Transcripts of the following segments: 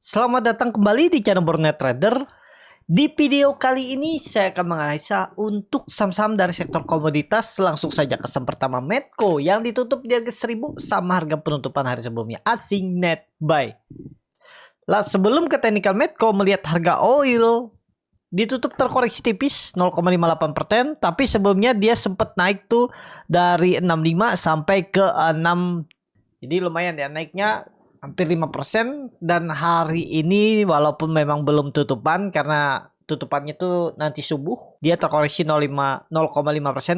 Selamat datang kembali di channel Bornet Trader. Di video kali ini saya akan menganalisa untuk saham-saham dari sektor komoditas. Langsung saja ke saham pertama, Medco, yang ditutup di harga 1000 sama harga penutupan hari sebelumnya, asing net buy. Lah, sebelum ke technical Medco, melihat harga oil ditutup terkoreksi tipis 0,58%, tapi sebelumnya dia sempat naik tuh dari 65 sampai ke 6. Jadi lumayan ya naiknya hampir 5%, dan hari ini walaupun memang belum tutupan karena tutupannya tuh nanti subuh, dia terkoreksi 0,5%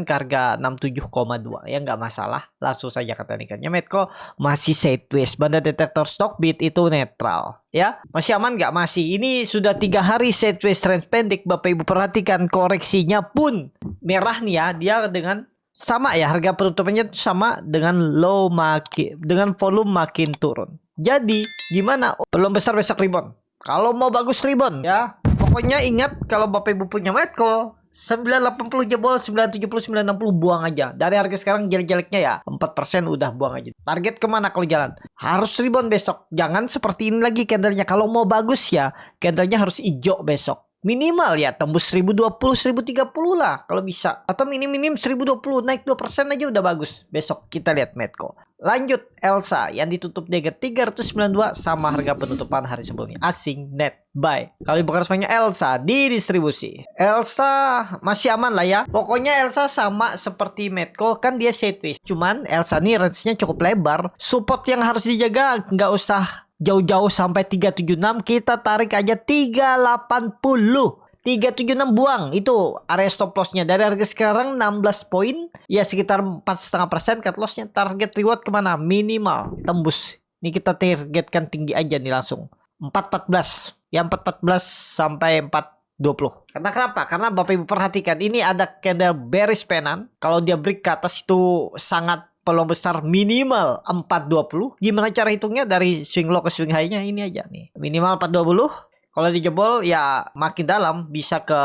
ke harga 67,2. Ya nggak masalah, langsung saja ke teknikannya. Medco masih sideways, banda detektor stock bid itu netral ya, masih aman nggak? Masih. Ini sudah 3 hari sideways trend pendek. Bapak ibu perhatikan koreksinya pun merah nih ya, dia dengan sama ya, harga penutupannya sama dengan low makin, dengan volume makin turun. Jadi gimana? Belum besar besok rebound. Kalau mau bagus rebound ya. Pokoknya ingat, kalau Bapak Ibu punya Medco 980 jebol, 970, 960 buang aja. Dari harga sekarang jelek-jeleknya ya 4% udah buang aja. Target kemana kalau jalan? Harus rebound besok. Jangan seperti ini lagi candlenya. Kalau mau bagus ya, candlenya harus hijau besok. Minimal ya tembus 1020, 1030 lah kalau bisa. Atau minim-minim 1020, naik 2% aja udah bagus. Besok kita lihat Medco. Lanjut Elsa yang ditutup di harga 392 sama harga penutupan hari sebelumnya, asing net buy. Kalau bukan responnya Elsa di distribusi, Elsa masih aman lah ya. Pokoknya Elsa sama seperti Medco, kan dia sideways. Cuman Elsa nih range-nya cukup lebar. Support yang harus dijaga nggak usah jauh-jauh sampai 376, kita tarik aja 380. 376 buang, itu area stop lossnya. Dari harga sekarang 16 poin, ya sekitar 4,5% cut lossnya. Target reward kemana? Minimal tembus. Ini kita targetkan tinggi aja nih langsung 414, ya 414 sampai 420. Karena kenapa? Karena Bapak Ibu perhatikan, ini ada candle bearish penan. Kalau dia break ke atas itu sangat peluang besar minimal 420. Gimana cara hitungnya? Dari swing low ke swing high-nya ini aja nih. Minimal 420. Kalau dijebol ya makin dalam, bisa ke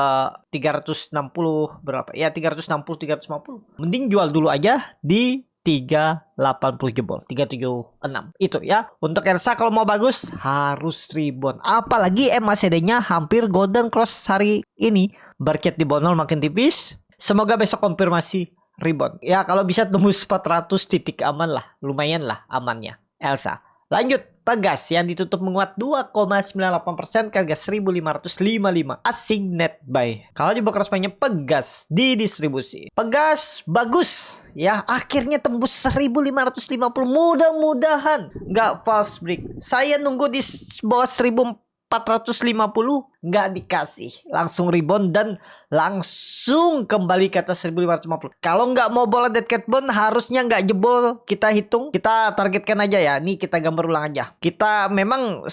360 berapa? Ya 360, 350. Mending jual dulu aja di 380 jebol, 376. Itu ya. Untuk Elsa kalau mau bagus harus rebound. Apalagi MACD-nya hampir golden cross hari ini. Barket di bawah 0 makin tipis. Semoga besok konfirmasi rebound. Ya kalau bisa tembus 400 titik aman lah. Lumayan lah amannya Elsa. Lanjut Pegas yang ditutup menguat 2,98% ke harga 1555, asing net buy. Kalau di broker responnya Pegas di distribusi, Pegas bagus ya, akhirnya tembus 1550. Mudah-mudahan nggak false break. Saya nunggu di bawah 1450, nggak dikasih, langsung rebound dan langsung kembali ke atas 1550. Kalau nggak mau bola dead cat bond, harusnya nggak jebol. Kita hitung, kita targetkan aja ya. Nih kita gambar ulang aja. Kita memang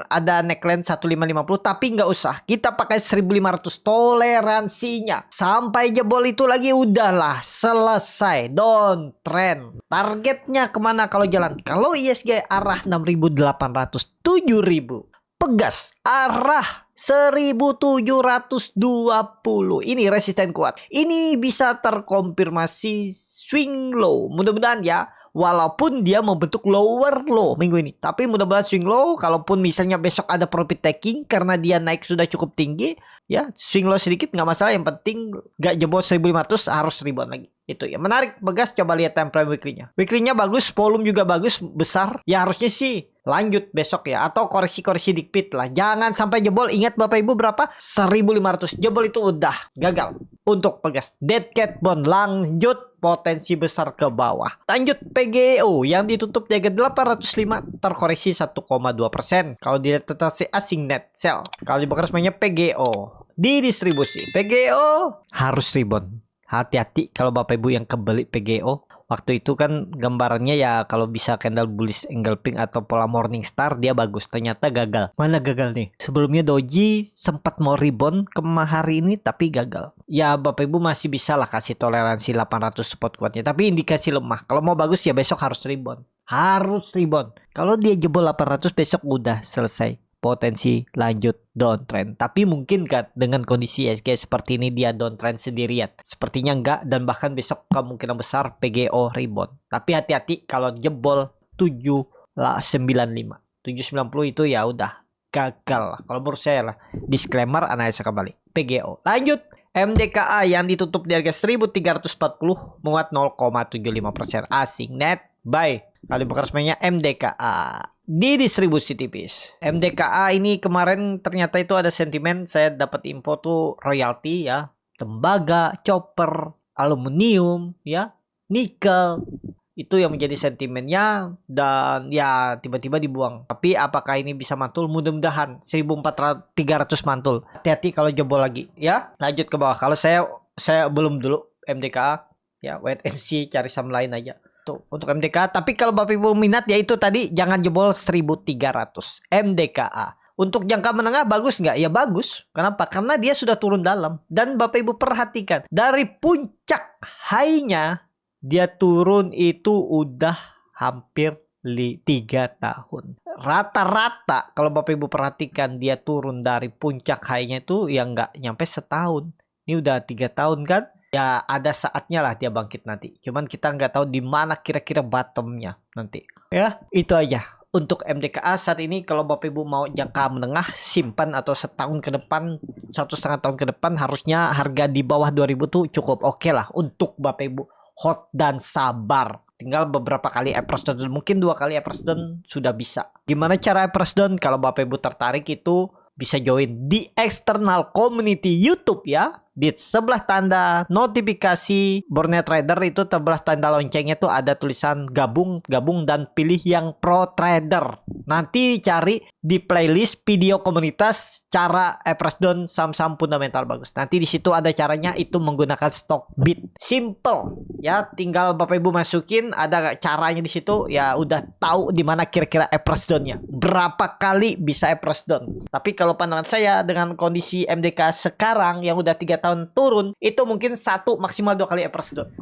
ada neckline 1550, tapi nggak usah. Kita pakai 1500 toleransinya. Sampai jebol itu lagi udahlah selesai. Downtrend. Targetnya kemana kalau jalan? Kalau ISG arah 6800, 7000. Pegas arah 1720. Ini resisten kuat. Ini bisa terkonfirmasi swing low. Mudah-mudahan ya. Walaupun dia membentuk lower low minggu ini, tapi mudah-mudahan swing low. Kalaupun misalnya besok ada profit taking karena dia naik sudah cukup tinggi, ya swing low sedikit nggak masalah. Yang penting nggak jebol 1500, harus rebound lagi. Itu ya menarik Pegas. Coba lihat time frame weekly-nya. Weekly-nya bagus, volume juga bagus, besar. Ya harusnya sih lanjut besok ya, atau koreksi-koreksi dikit lah. Jangan sampai jebol. Ingat Bapak Ibu berapa? 1500. Jebol itu udah gagal untuk Pegas. Dead cat bond lanjut, potensi besar ke bawah. Lanjut PGO yang ditutup di harga 805, terkoreksi 1,2%. Kalau dilihat tetap asing net sell. Kalau di broker resminya PGO di distribusi, PGO harus rebound. Hati-hati kalau Bapak Ibu yang kebeli PGO. Waktu itu kan gambarannya ya kalau bisa candle bullish engulfing atau pola morning star dia bagus. Ternyata gagal. Mana gagal nih? Sebelumnya Doji sempat mau rebound ke hari ini tapi gagal. Ya Bapak Ibu masih bisa lah kasih toleransi 800 support kuatnya. Tapi indikasi lemah. Kalau mau bagus ya besok harus rebound. Harus rebound. Kalau dia jebol 800 besok udah selesai. Potensi lanjut downtrend. Tapi mungkin kan dengan kondisi ISG seperti ini dia downtrend sendirian? Sepertinya enggak, dan bahkan besok kemungkinan besar PGO rebound. Tapi hati-hati kalau jebol 795. 790 itu ya udah gagal kalau menurut saya lah. Disclaimer, analisa kembali. PGO. Lanjut. MDKA yang ditutup di harga 1340 menguat 0,75%. Asing net buy. Kali bakar resminya MDKA di distribusi tipis. MDKA ini kemarin ternyata itu ada sentimen, saya dapat info tuh royalti ya, tembaga, chopper, aluminium ya, nikel. Itu yang menjadi sentimennya dan ya tiba-tiba dibuang. Tapi apakah ini bisa mantul? Mudah-mudahan 300 mantul. Hati-hati kalau jebol lagi ya. Lanjut ke bawah. Kalau saya belum dulu MDKA ya, wait and see, cari saham lain aja. Tuh untuk MDKA. Tapi kalau Bapak Ibu minat ya itu tadi, jangan jebol 1300 MDKA. Untuk jangka menengah bagus nggak? Ya bagus. Kenapa? Karena dia sudah turun dalam. Dan Bapak Ibu perhatikan dari puncak high-nya dia turun itu udah hampir 3 tahun. Rata-rata kalau Bapak Ibu perhatikan dia turun dari puncak high-nya itu ya nggak nyampe setahun. Ini udah 3 tahun kan? Ya ada saatnya lah dia bangkit nanti. Cuman kita nggak tahu di mana kira-kira bottomnya nanti. Ya itu aja. Untuk MDKA saat ini kalau Bapak Ibu mau jangka menengah simpan atau setahun ke depan, 1,5 tahun ke depan, harusnya harga di bawah 2000 tuh cukup oke lah untuk Bapak Ibu. Hot dan sabar. Tinggal beberapa kali Everest down, mungkin 2 kali Everest down sudah bisa. Gimana cara Everest down? Kalau Bapak Ibu tertarik itu bisa join di external community YouTube ya. Di sebelah tanda notifikasi Borneo Trader itu sebelah tanda loncengnya tuh ada tulisan gabung dan pilih yang Pro Trader. Nanti cari di playlist video komunitas cara Everest down saham-saham fundamental bagus. Nanti di situ ada caranya, itu menggunakan stock bid. Simple ya, tinggal Bapak Ibu masukin, ada caranya di situ ya, udah tahu di mana kira-kira Everest down-nya. Berapa kali bisa Everest down. Tapi kalau pandangan saya dengan kondisi MDK sekarang yang udah 3 tahun turun, itu mungkin 1 maksimal 2 kali Everest down.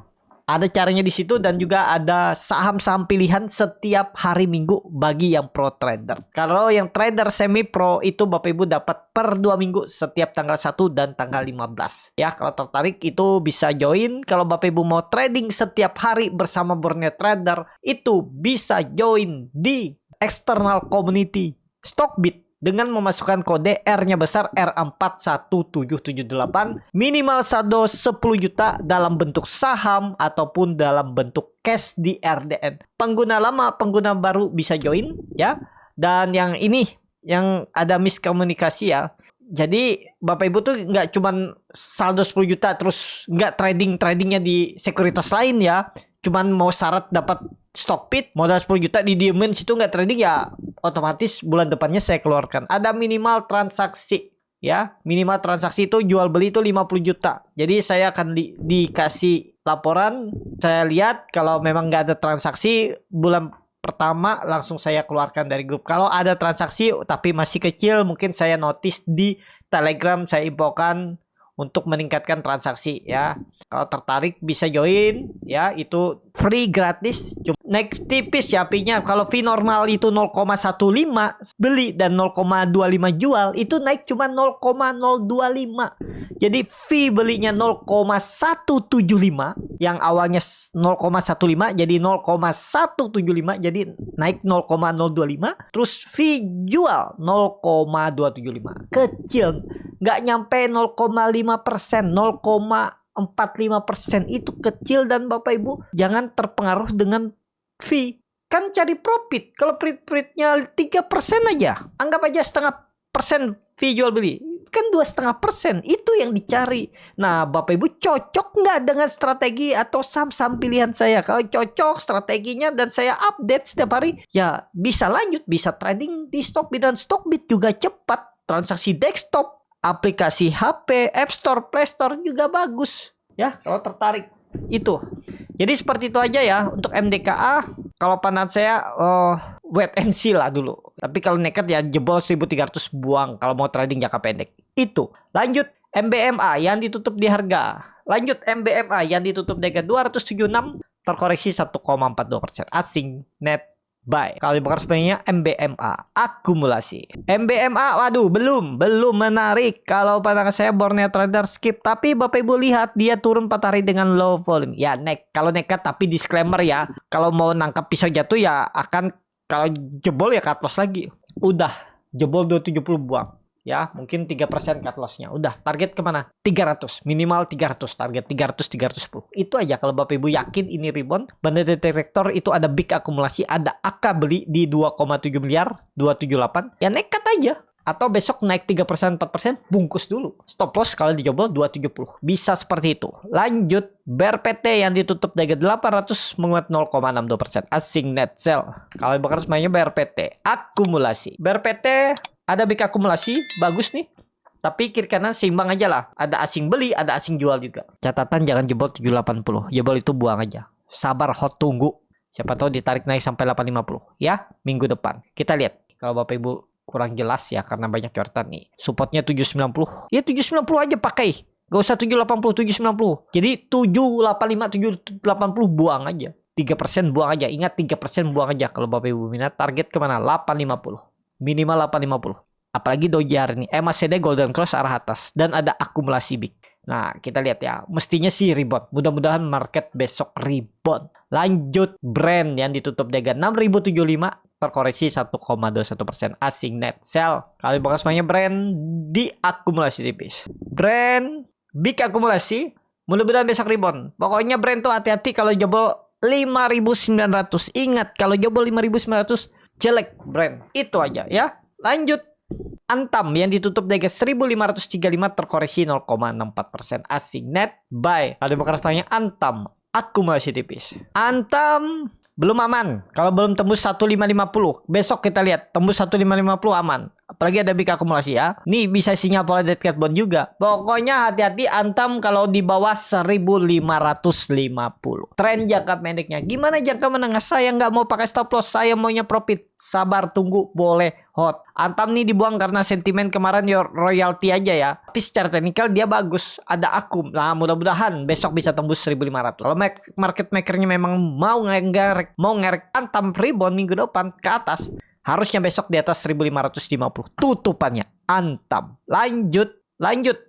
Ada caranya di situ dan juga ada saham-saham pilihan setiap hari Minggu bagi yang pro trader. Kalau yang trader semi pro itu Bapak Ibu dapat per 2 minggu setiap tanggal 1 dan tanggal 15. Ya, kalau tertarik itu bisa join. Kalau Bapak Ibu mau trading setiap hari bersama Borneo Trader itu bisa join di external community Stockbit dengan memasukkan kode R-nya besar R41778, minimal saldo 10 juta dalam bentuk saham ataupun dalam bentuk cash di RDN. Pengguna lama, pengguna baru bisa join ya. Dan yang ini yang ada miskomunikasi ya. Jadi Bapak Ibu tuh nggak cuman saldo 10 juta terus nggak tradingnya di sekuritas lain ya. Cuman mau syarat dapat Stockbit, modal 10 juta didiemin situ nggak trading ya, otomatis bulan depannya saya keluarkan. Ada minimal transaksi ya, minimal transaksi itu jual beli itu 50 juta. Jadi saya akan dikasih laporan, saya lihat kalau memang nggak ada transaksi bulan pertama langsung saya keluarkan dari grup. Kalau ada transaksi tapi masih kecil, mungkin saya notice di Telegram, saya infokan untuk meningkatkan transaksi ya. Kalau tertarik bisa join ya, itu free gratis. Cuma naik tipis ya fee-nya. Kalau fee normal itu 0,15 beli dan 0,25 jual, itu naik cuma 0,025. Jadi fee belinya 0,175 yang awalnya 0,15 jadi 0,175, jadi naik 0,025. Terus fee jual 0,275. Kecil, nggak nyampe 0,5%, 0,45%, itu kecil. Dan Bapak Ibu jangan terpengaruh dengan fee. Kan cari profit. Kalau profitnya 3% aja, anggap aja 0,5% fee jual beli, kan 2,5%, itu yang dicari. Nah Bapak Ibu cocok nggak dengan strategi atau saham-saham pilihan saya? Kalau cocok strateginya dan saya update setiap hari, ya bisa lanjut, bisa trading di Stockbit. Dan Stockbit juga cepat, transaksi desktop, aplikasi HP, App Store, Play Store juga bagus ya kalau tertarik itu. Jadi seperti itu aja ya untuk MDKA. Kalau pandangan saya wait and see lah dulu. Tapi kalau nekat ya jebol 1300 buang kalau mau trading jangka pendek. Itu. Lanjut MBMA yang ditutup di harga. Lanjut MBMA yang ditutup di harga 276, terkoreksi 1,42%. Asing net buy. Kalau dibakar sebenarnya MBMA akumulasi. MBMA waduh belum menarik. Kalau pandangan saya Borneo Trader skip. Tapi Bapak Ibu lihat dia turun 4 hari dengan low volume. Ya kalau nekat, tapi disclaimer ya. Kalau mau nangkap pisau jatuh ya akan, kalau jebol ya cut loss lagi. Udah jebol 270 buang. Ya, mungkin 3% cut loss-nya. Udah, target kemana? 300. Minimal 300. Target 300, 310. Itu aja kalau Bapak Ibu yakin ini rebound. Banda detektor itu ada big akumulasi. Ada AK beli di 2,7 miliar, 278. Ya nekat aja. Atau besok naik 3%, 4%, bungkus dulu. Stop loss kalau dijebol 270. Bisa seperti itu. Lanjut, BRPT yang ditutup di 800 menguat 0,62%. Asing net sell. Kalau bakal semuanya BRPT. Akumulasi. BRPT ada big akumulasi, bagus nih. Tapi kiri kanan seimbang aja lah. Ada asing beli, ada asing jual juga. Catatan jangan jebol 780. Jebol itu buang aja. Sabar, hot, tunggu. Siapa tahu ditarik naik sampai 850. Ya, minggu depan. Kita lihat. Kalau Bapak Ibu kurang jelas ya karena banyak coretan nih. Supportnya 790. Ya 790 aja pakai. Gak usah 780, 790. Jadi 785, 780 buang aja. 3% buang aja. Ingat 3% buang aja kalau Bapak Ibu minat. Target kemana? 850. Minimal 850. Apalagi dojar nih. MACD Golden Cross arah atas. Dan ada akumulasi big. Nah kita lihat ya. Mestinya sih rebound. Mudah-mudahan market besok rebound. Lanjut brand yang ditutup dengan 6075. Terkoreksi 1,21%. Asing net sell. Kali bakal semuanya brand diakumulasi tipis. Brand big akumulasi. Mudah-mudahan besok rebound. Pokoknya brand tuh hati-hati kalau jebol 5.900. Ingat kalau jebol 5.900 jelek brand. Itu aja ya. Lanjut. Antam yang ditutup di 1.535 terkoreksi 0,64%. Asing net buy. Kali bakal semuanya Antam akumulasi tipis. Antam belum aman. Kalau belum tembus 1550. Besok kita lihat. Tembus 1550 aman. Apalagi ada big akumulasi ya. Nih bisa sinyal pola dead cat bond juga. Pokoknya hati-hati Antam kalau di bawah 1550. Tren jangka pendeknya. Gimana jangka menengah? Saya nggak mau pakai stop loss. Saya maunya profit. Sabar tunggu. Boleh hot. Antam nih dibuang karena sentimen kemarin royalty aja ya. Tapi secara teknikal dia bagus. Ada akum. Nah mudah-mudahan besok bisa tembus 1500. Kalau market makernya memang mau ngerek Antam rebound minggu depan ke atas. Harusnya besok di atas 1550 tutupannya Antam. Lanjut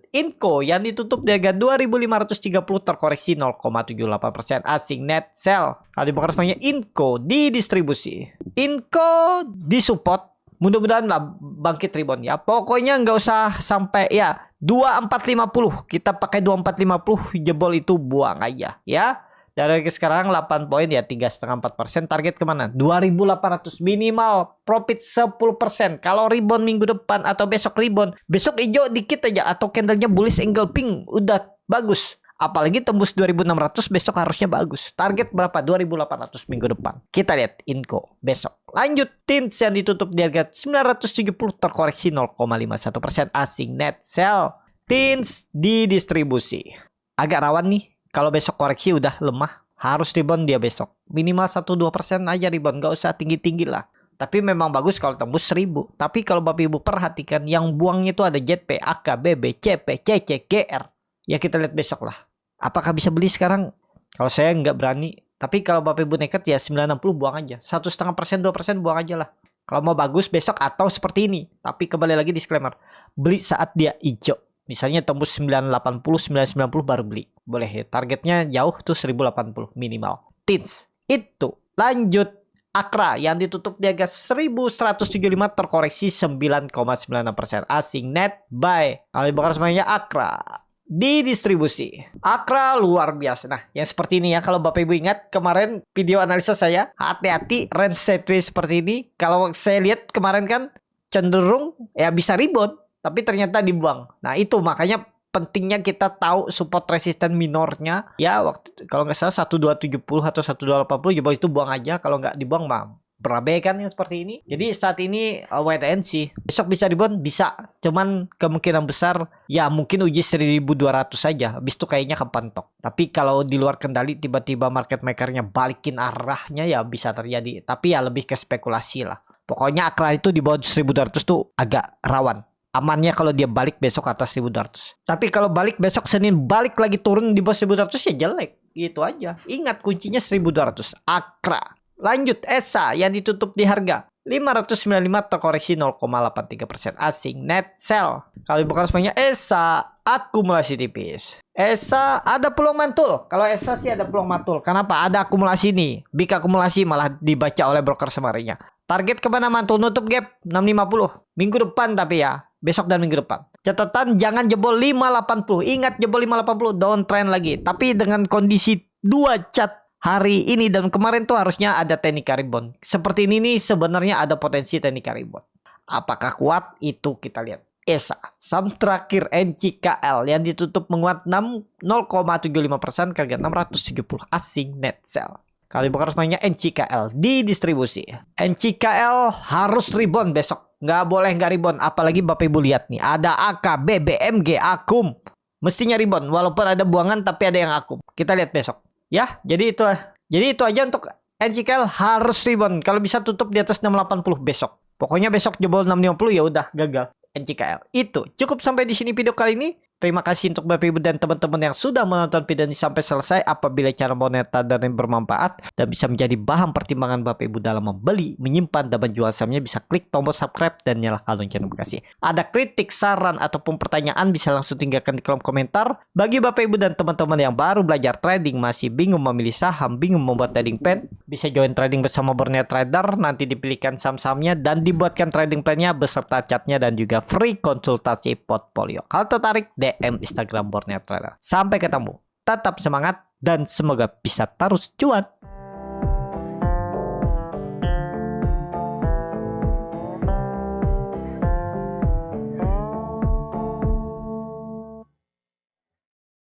Inco yang ditutup di harga 2530 terkoreksi 0,78%. Asing net sell. Kali bakal semuanya Inco di distribusi. Inco di support. Mudah-mudahan lah bangkit rebound ya. Pokoknya nggak usah sampai ya 2450. Kita pakai 2450 jebol itu buang aja ya. Dari sekarang 8 poin ya 3,5-4%. Target kemana? 2.800 minimal profit 10%. Kalau rebound minggu depan atau besok rebound, besok hijau dikit aja atau candlenya bullish angle pink udah bagus. Apalagi tembus 2.600 besok harusnya bagus. Target berapa? 2.800 minggu depan. Kita lihat Inco besok. Lanjut Tins yang ditutup di harga 970 terkoreksi 0,51%. Asing net sell. Tins di distribusi. Agak rawan nih. Kalau besok koreksi udah lemah, harus rebound dia besok. Minimal 1-2% aja rebound, gak usah tinggi-tinggi lah. Tapi memang bagus kalau tembus 1000. Tapi kalau Bapak Ibu perhatikan, yang buangnya itu ada JP, AK, BB, CP, CC, GR. Ya kita lihat besok lah. Apakah bisa beli sekarang? Kalau saya nggak berani. Tapi kalau Bapak Ibu nekat ya 960 buang aja. 1,5%, 2% buang aja lah. Kalau mau bagus besok atau seperti ini. Tapi kembali lagi disclaimer. Beli saat dia hijau. Misalnya tembus 980, 990 baru beli. Boleh ya. Targetnya jauh tuh 1080 minimal. Tins. Itu. Lanjut. Akra yang ditutup di harga 1175 terkoreksi 9,96%. Asing net buy. Kalau bakal semuanya Akra. Di distribusi. Akra luar biasa. Nah yang seperti ini ya. Kalau Bapak Ibu ingat kemarin video analisa saya. Hati-hati range sideways seperti ini. Kalau saya lihat kemarin kan cenderung ya bisa rebound. Tapi ternyata dibuang. Nah itu makanya pentingnya kita tahu support resisten minornya. Ya waktu kalau nggak salah 1270 atau 1280 jebol itu buang aja. Kalau nggak dibuang mah berabe kan yang seperti ini. Jadi saat ini wait and see. Besok bisa dibuang? Bisa. Cuman kemungkinan besar ya mungkin uji 1200 saja. Habis itu kayaknya kepantok. Tapi kalau di luar kendali tiba-tiba market makernya balikin arahnya ya bisa terjadi. Tapi ya lebih ke spekulasi lah. Pokoknya Akra itu di bawah 1200 tuh agak rawan. Amannya kalau dia balik besok atas 1200. Tapi kalau balik besok Senin balik lagi turun di bawah 1200 ya jelek. Gitu aja. Ingat kuncinya 1200. Akra. Lanjut ESA yang ditutup di harga 595 terkoreksi 0,83% asing net sell. Kalau bukan semuanya ESA akumulasi tipis. ESA ada peluang mantul. Kalau ESA sih ada peluang mantul. Kenapa? Ada akumulasi nih. Big akumulasi malah dibaca oleh broker semarinya. Target kemana mantul? Nutup gap 650 minggu depan, tapi ya besok dan minggu depan. Catatan jangan jebol 580. Ingat, jebol 580 downtrend lagi. Tapi dengan kondisi 2 cat hari ini dan kemarin tuh harusnya ada teknik rebound. Seperti ini nih sebenarnya ada potensi teknik rebound. Apakah kuat? Itu kita lihat. ESA, saham terakhir NCKL yang ditutup menguat 0,75% ke harga 670 asing net sell. Kali bukan resminya NCKL di distribusi. NCKL harus rebound besok. Nggak boleh nggak rebound. Apalagi Bapak Ibu lihat nih. Ada AK, BBMG, Akum. Mestinya rebound. Walaupun ada buangan tapi ada yang Akum. Kita lihat besok. Ya, jadi itu aja untuk NCKL harus rebound. Kalau bisa tutup di atas 680 besok. Pokoknya besok jebol 650 ya udah gagal NCKL. Itu cukup sampai di sini video kali ini. Terima kasih untuk Bapak Ibu dan teman-teman yang sudah menonton video ini sampai selesai. Apabila cara moneta dan yang bermanfaat dan bisa menjadi bahan pertimbangan Bapak Ibu dalam membeli, menyimpan, dan menjual sahamnya, bisa klik tombol subscribe dan nyalakan lonceng notifikasi. Ada kritik, saran, ataupun pertanyaan bisa langsung tinggalkan di kolom komentar. Bagi Bapak Ibu dan teman-teman yang baru belajar trading, masih bingung memilih saham, bingung membuat trading plan, bisa join trading bersama Borneo Trader. Nanti dipilihkan saham-sahamnya dan dibuatkan trading plan-nya beserta chartnya dan juga free konsultasi portfolio. Kalau tertarik, DM Instagram Borneo Trader. Sampai ketemu. Tetap semangat dan semoga bisa terus cuan.